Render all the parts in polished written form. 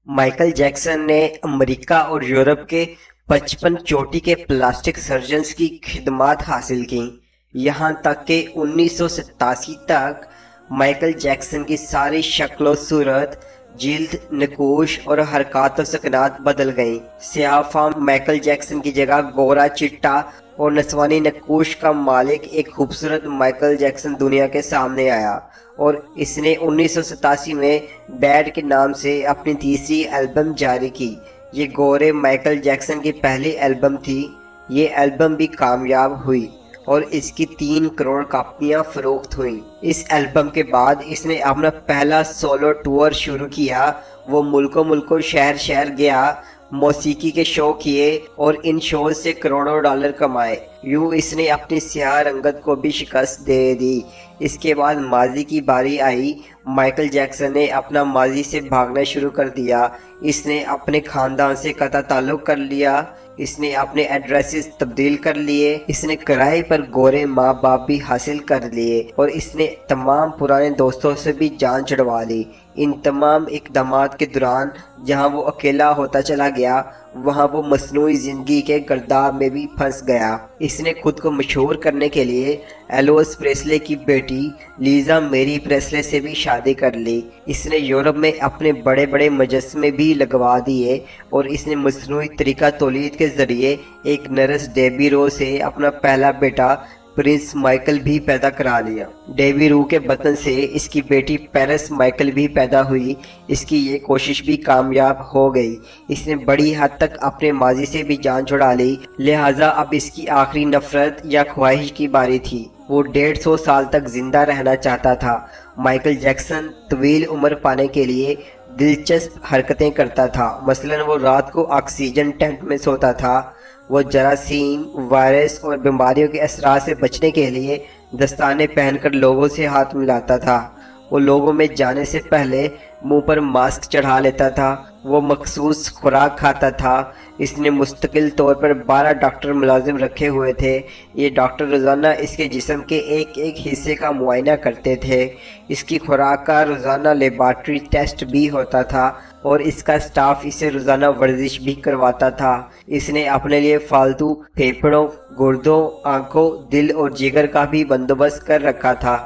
Michael Jackson ने America और Europe के 55 चोटी के प्लास्टिक सर्जन्स की खिदमात हासिल की। यहाँ तक कि 1987 तक माइकल जैक्सन की सारी शक्ल सूरत, जिल्द, नकोश और हरकत व सकनात बदल गईं। स्याह फाम माइकल जैक्सन की जगह गोरा, चिट्टा और नस्वानी नकोश का मालिक एक खूबसूरत माइकल जैक्सन दुनिया के सामने आया और इसने 1987 में बैड के नाम से अपनी तीसरी एल्बम जारी की। ये गोरे माइकल जैक्सन की पहली एल्बम थी। ये एल्बम भी कामयाब हुई और इसकी 3 करोड़ कापियां फरोख्त हुई। इस एल्बम के बाद इसने अपना पहला सोलो टूर शुरू किया। वो मुल्कों मुल्कों शहर शहर गया, मौसीकी के शो किए और इन शो से करोड़ों डॉलर कमाए। यूं इसने अपनी स्याह रंगत को भी शिकस्त दे दी। इसके बाद माजी की बारी आई। माइकल जैक्सन ने अपना माजी से भागना शुरू कर दिया। इसने अपने खानदान से कता ताल्लुक कर लिया। इसने अपने एड्रेसेस तब्दील कर लिए। इसने किराए पर गोरे माँ बाप भी हासिल कर लिए और इसने तमाम पुराने दोस्तों से भी जान छुड़वा ली। इन तमाम इक़दामात के दौरान जहाँ वो अकेला होता चला गया, वहाँ वो मसनूई ज़िंदगी के गर्दाब में भी फंस गया। इसने खुद को मशहूर करने के लिए एल्विस प्रेस्ले की बेटी लीज़ा मेरी प्रेस्ले से भी शादी कर ली। इसने यूरोप में अपने बड़े बड़े मुजस्समे भी लगवा दिए और इसने मसनूई तरीका तौलीद के ज़रिए एक नर्स डेबी रो से अपना पहला बेटा प्रिंस माइकल भी पैदा करा लिया। डेबी रू के बतन से इसकी बेटी पेरिस माइकल भी पैदा हुई। इसकी ये कोशिश भी कामयाब हो गई। इसने बड़ी हद तक अपने माजी से भी जान छुड़ा ली, लिहाजा अब इसकी आखिरी नफरत या ख्वाहिश की बारी थी। वो 150 साल तक जिंदा रहना चाहता था। माइकल जैक्सन तवील उम्र पाने के लिए दिलचस्प हरकतें करता था। मसलन वो रात को ऑक्सीजन टेंट में सोता था। वो जरासीम, वायरस और बीमारियों के असरात से बचने के लिए दस्ताने पहनकर लोगों से हाथ मिलाता था। वो लोगों में जाने से पहले मुंह पर मास्क चढ़ा लेता था। वो मखसूस खुराक खाता था। इसने मुस्तकिल तौर पर 12 डॉक्टर मुलाजिम रखे हुए थे। ये डॉक्टर रोज़ाना इसके जिस्म के एक एक हिस्से का मुआयना करते थे। इसकी खुराक का रोज़ाना लेबार्ट्री टेस्ट भी होता था और इसका स्टाफ इसे रोज़ाना वर्जिश भी करवाता था। इसने अपने लिए फालतू फेफड़ों, गुर्दों, आंखों, दिल और जिगर का भी बंदोबस्त कर रखा था।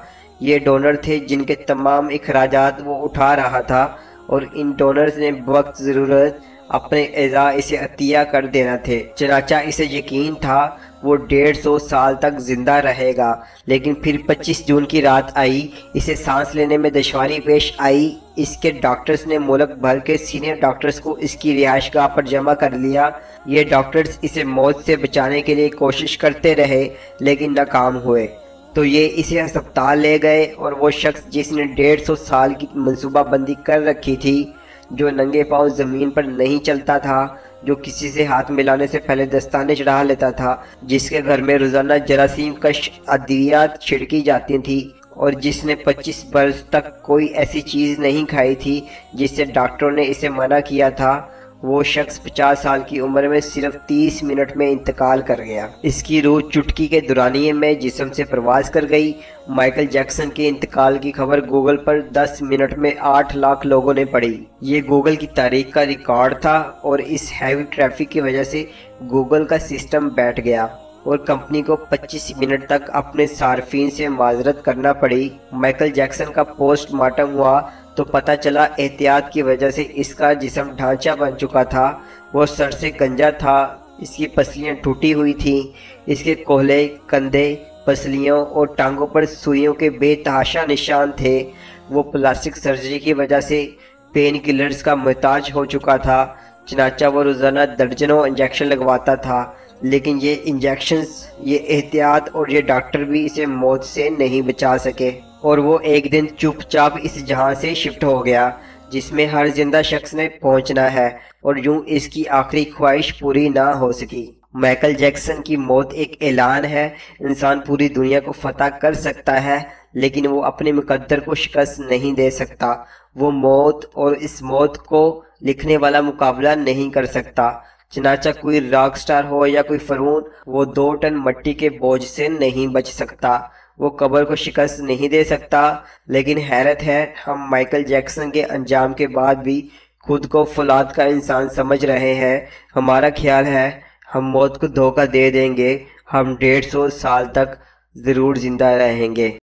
ये डोनर थे जिनके तमाम अखराजात वो उठा रहा था और इन डोनर्स ने वक्त ज़रूरत अपने एज़ा इसे अतिया कर देना थे। चनाचा इसे यकीन था वो 150 साल तक जिंदा रहेगा। लेकिन फिर 25 जून की रात आई। इसे सांस लेने में दुश्वारी पेश आई। इसके डॉक्टर्स ने मुल्क भर के सीनियर डॉक्टर्स को इसकी रिहाइशगाह पर जमा कर लिया। ये डॉक्टर्स इसे मौत से बचाने के लिए कोशिश करते रहे लेकिन नाकाम हुए। तो ये इसे अस्पताल ले गए और वो शख्स जिसने 150 साल की मंसूबाबंदी कर रखी थी, जो नंगे पांव ज़मीन पर नहीं चलता था, जो किसी से हाथ मिलाने से पहले दस्ताने चढ़ा लेता था, जिसके घर में रोज़ाना जरासीम कश अद्वियात छिड़की जाती थी और जिसने 25 बरस तक कोई ऐसी चीज़ नहीं खाई थी जिससे डॉक्टरों ने इसे मना किया था, वो शख्स 50 साल की उम्र में सिर्फ 30 मिनट में इंतकाल कर गया। इसकी रूह चुटकी के दुरानिये में जिस्म से प्रवास कर गई। माइकल जैक्सन के इंतकाल की खबर गूगल पर 10 मिनट में 8 लाख लोगों ने पढ़ी। ये गूगल की तारीख का रिकॉर्ड था और इस हैवी ट्रैफिक की वजह से गूगल का सिस्टम बैठ गया और कंपनी को 25 मिनट तक अपने सार्फिन से माजरत करना पड़ी। माइकल जैक्सन का पोस्टमार्टम हुआ तो पता चला एहतियात की वजह से इसका जिस्म ढांचा बन चुका था। वो सर से गंजा था। इसकी पसलियां टूटी हुई थीं। इसके कोहले, कंधे, पसलियों और टांगों पर सुइयों के बेतहाशा निशान थे। वो प्लास्टिक सर्जरी की वजह से पेन किलर्स का मोहताज हो चुका था। चनाचा वो रोज़ाना दर्जनों इंजेक्शन लगवाता था, लेकिन ये इंजेक्शंस, ये एहतियात और ये डॉक्टर भी इसे मौत से नहीं बचा सके। और वो एक दिन चुपचाप इस जहां से शिफ्ट हो गया जिसमें हर जिंदा शख्स ने पहुंचना है और यूं इसकी आखिरी ख्वाहिश पूरी ना हो सकी। माइकल जैक्सन की मौत एक ऐलान है। इंसान पूरी दुनिया को फतह कर सकता है लेकिन वो अपने मुकद्दर को शिकस्त नहीं दे सकता। वो मौत और इस मौत को लिखने वाला मुकाबला नहीं कर सकता। चनाचा कोई रॉक स्टार हो या कोई फरून, वो 2 टन मट्टी के बोझ से नहीं बच सकता। वो कब्र को शिकस्त नहीं दे सकता। लेकिन हैरत है, हम माइकल जैक्सन के अंजाम के बाद भी خود کو فولاد کا انسان سمجھ رہے ہیں۔ ہمارا خیال ہے ہم موت کو دھوکہ دے دیں گے، ہم 150 سال تک ضرور زندہ رہیں گے۔